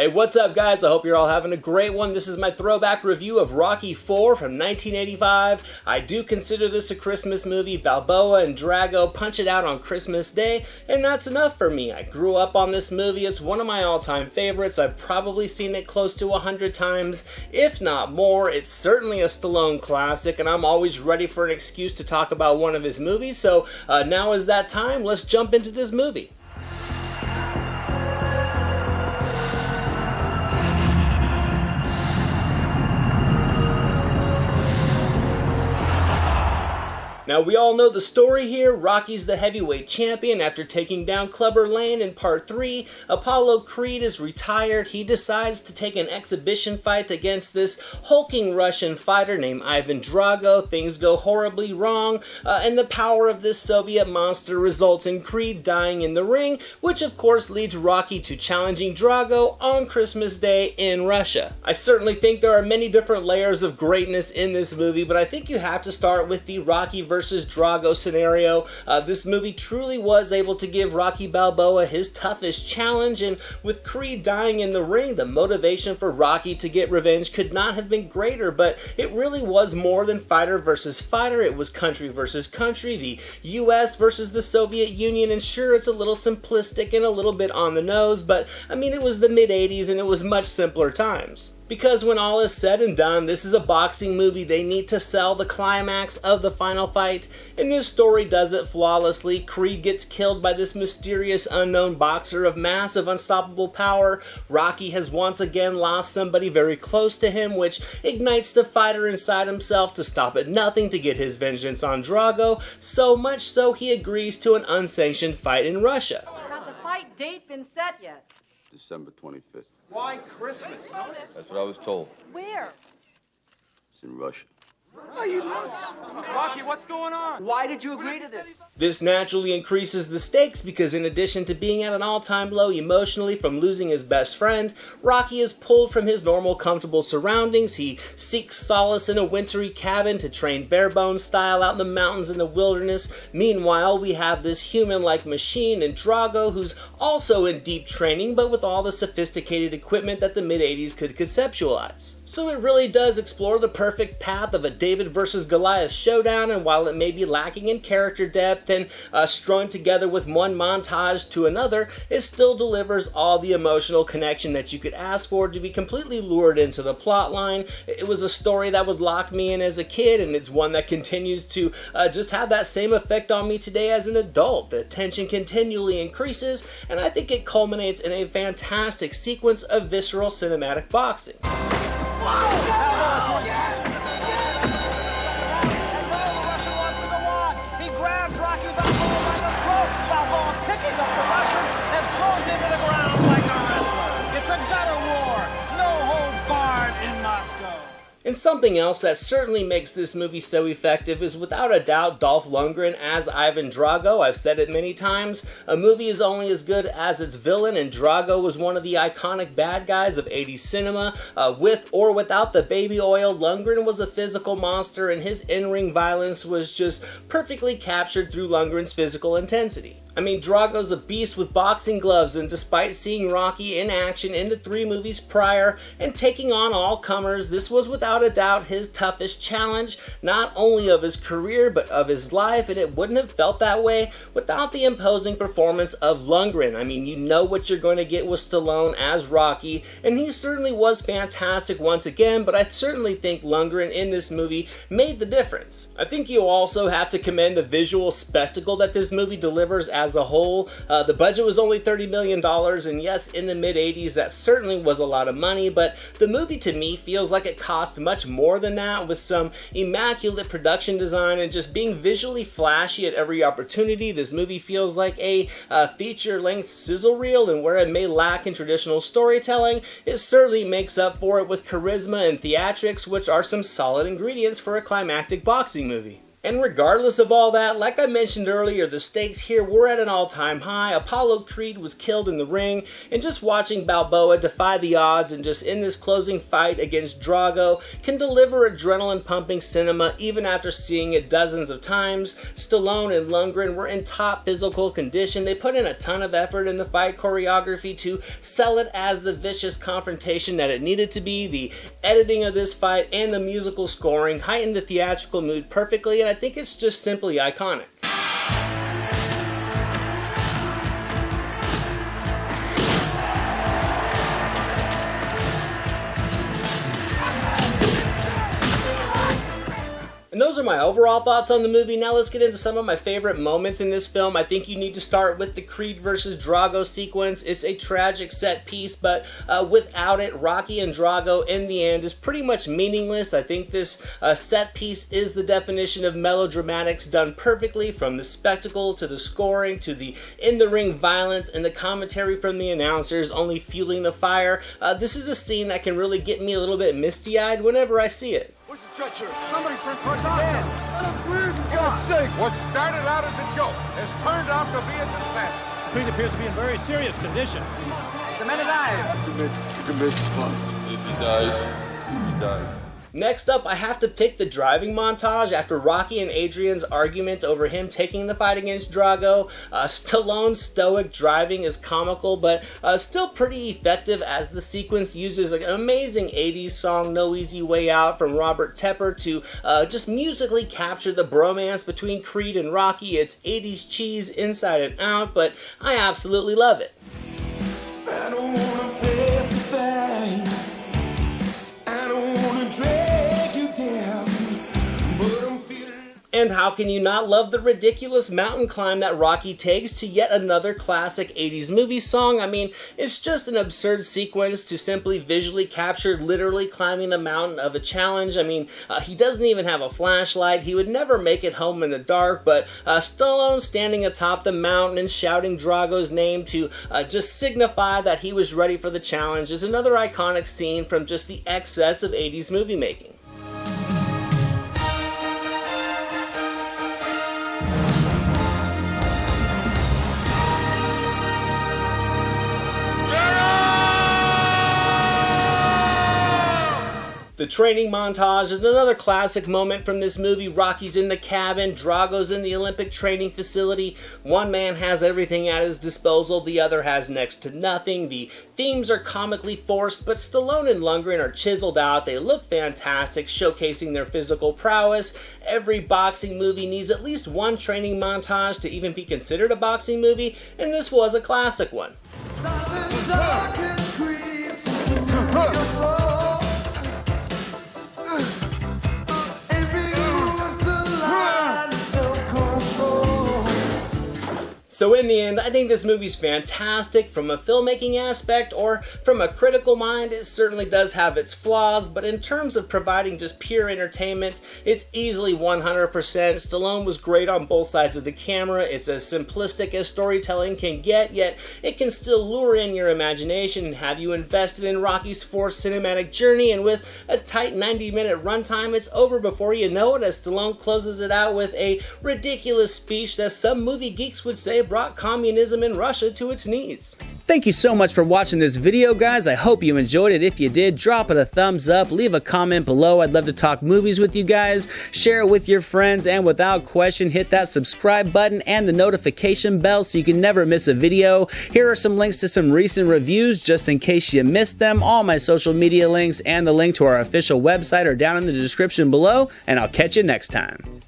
Hey, what's up guys? I hope you're all having a great one. This is my throwback review of Rocky IV from 1985. I do consider this a Christmas movie. Balboa and Drago punch it out on Christmas Day, and that's enough for me. I grew up on this movie. It's one of my all-time favorites. I've probably seen it close to 100 times, if not more. It's certainly a Stallone classic, and I'm always ready for an excuse to talk about one of his movies, so now is that time. Let's jump into this movie. Now, we all know the story here. Rocky's the heavyweight champion. After taking down Clubber Lang in Part 3, Apollo Creed is retired. He decides to take an exhibition fight against this hulking Russian fighter named Ivan Drago. Things go horribly wrong, and the power of this Soviet monster results in Creed dying in the ring, which of course leads Rocky to challenging Drago on Christmas Day in Russia. I certainly think there are many different layers of greatness in this movie, but I think you have to start with the Rocky versus Drago scenario. This movie truly was able to give Rocky Balboa his toughest challenge, and with Creed dying in the ring, the motivation for Rocky to get revenge could not have been greater, but it really was more than fighter versus fighter. It was country versus country, the US versus the Soviet Union, and sure, it's a little simplistic and a little bit on the nose, but I mean, it was the mid-80s and it was much simpler times. Because when all is said and done, this is a boxing movie. They need to sell the climax of the final fight, and this story does it flawlessly. Creed gets killed by this mysterious unknown boxer of massive unstoppable power. Rocky has once again lost somebody very close to him, which ignites the fighter inside himself to stop at nothing to get his vengeance on Drago, so much so he agrees to an unsanctioned fight in Russia. Has the fight date been set yet? December 25th. Why Christmas? That's what I was told. Where? It's in Russia. Are you nuts? Rocky, what's going on? Why did you agree to this? This naturally increases the stakes because in addition to being at an all-time low emotionally from losing his best friend, Rocky is pulled from his normal comfortable surroundings. He seeks solace in a wintry cabin to train bare-bones style out in the mountains in the wilderness. Meanwhile, we have this human-like machine in Drago who's also in deep training but with all the sophisticated equipment that the mid-80s could conceptualize. So it really does explore the perfect path of a David versus Goliath showdown, and while it may be lacking in character depth and strung together with one montage to another, it still delivers all the emotional connection that you could ask for to be completely lured into the plot line. It was a story that would lock me in as a kid, and it's one that continues to just have that same effect on me today as an adult. The tension continually increases, and I think it culminates in a fantastic sequence of visceral cinematic boxing. He grabs Rocky Balboa by the throat, Balboa picking up the Russian and throws him to the ground like a wrestler. It's a gutter war, no holds barred in Moscow. And something else that certainly makes this movie so effective is without a doubt Dolph Lundgren as Ivan Drago. I've said it many times, a movie is only as good as its villain, and Drago was one of the iconic bad guys of 80s cinema. With or without the baby oil, Lundgren was a physical monster, and his in-ring violence was just perfectly captured through Lundgren's physical intensity. I mean, Drago's a beast with boxing gloves, and despite seeing Rocky in action in the 3 movies prior and taking on all comers, this was without a doubt his toughest challenge, not only of his career but of his life, and it wouldn't have felt that way without the imposing performance of Lundgren. I mean, you know what you're going to get with Stallone as Rocky, and he certainly was fantastic once again, but I certainly think Lundgren in this movie made the difference. I think you also have to commend the visual spectacle that this movie delivers as a whole. The budget was only $30 million, and yes, in the mid-80s that certainly was a lot of money, but the movie to me feels like it cost much more than that, with some immaculate production design and just being visually flashy at every opportunity. This movie feels like a feature-length sizzle reel, and where it may lack in traditional storytelling, it certainly makes up for it with charisma and theatrics, which are some solid ingredients for a climactic boxing movie. And regardless of all that, like I mentioned earlier, the stakes here were at an all-time high. Apollo Creed was killed in the ring, and just watching Balboa defy the odds and just in this closing fight against Drago can deliver adrenaline-pumping cinema even after seeing it dozens of times. Stallone and Lundgren were in top physical condition. They put in a ton of effort in the fight choreography to sell it as the vicious confrontation that it needed to be. The editing of this fight and the musical scoring heightened the theatrical mood perfectly, and I think it's just simply iconic. And those are my overall thoughts on the movie. Now let's get into some of my favorite moments in this film. I think you need to start with the Creed versus Drago sequence. It's a tragic set piece, but without it, Rocky and Drago in the end is pretty much meaningless. I think this set piece is the definition of melodramatics done perfectly, from the spectacle to the scoring to the in-the-ring violence and the commentary from the announcers only fueling the fire. This is a scene that can really get me a little bit misty-eyed whenever I see it. Where's the stretcher? Somebody sent for us again. Let him breathe. What started out as a joke has turned out to be a disaster. Creed appears to be in very serious condition. The man alive. If he dies, he dies. Next up, I have to pick the driving montage after Rocky and Adrian's argument over him taking the fight against Drago. Stallone's stoic driving is comical, but still pretty effective, as the sequence uses an amazing 80s song, No Easy Way Out, from Robert Tepper to just musically capture the bromance between Creed and Rocky. It's 80s cheese inside and out, but I absolutely love it. I don't wanna pacify. I don't wanna drag you down, but I'm feeling. And how can you not love the ridiculous mountain climb that Rocky takes to yet another classic 80s movie song? I mean, it's just an absurd sequence to simply visually capture literally climbing the mountain of a challenge. I mean, he doesn't even have a flashlight. He would never make it home in the dark, but Stallone standing atop the mountain and shouting Drago's name to just signify that he was ready for the challenge is another iconic scene from just the excess of 80s movie making. The training montage is another classic moment from this movie. Rocky's in the cabin, Drago's in the Olympic training facility. One man has everything at his disposal, the other has next to nothing. The themes are comically forced, but Stallone and Lundgren are chiseled out. They look fantastic, showcasing their physical prowess. Every boxing movie needs at least one training montage to even be considered a boxing movie, and this was a classic one. Sudden darkness creeps into your soul. So in the end, I think this movie's fantastic from a filmmaking aspect, or from a critical mind. It certainly does have its flaws, but in terms of providing just pure entertainment, it's easily 100%. Stallone was great on both sides of the camera. It's as simplistic as storytelling can get, yet it can still lure in your imagination and have you invested in Rocky's fourth cinematic journey, and with a tight 90-minute runtime, it's over before you know it, as Stallone closes it out with a ridiculous speech that some movie geeks would say brought communism in Russia to its knees. Thank you so much for watching this video, guys. I hope you enjoyed it. If you did, drop it a thumbs up, leave a comment below. I'd love to talk movies with you guys. Share it with your friends, and without question, hit that subscribe button and the notification bell so you can never miss a video. Here are some links to some recent reviews just in case you missed them. All my social media links and the link to our official website are down in the description below, and I'll catch you next time.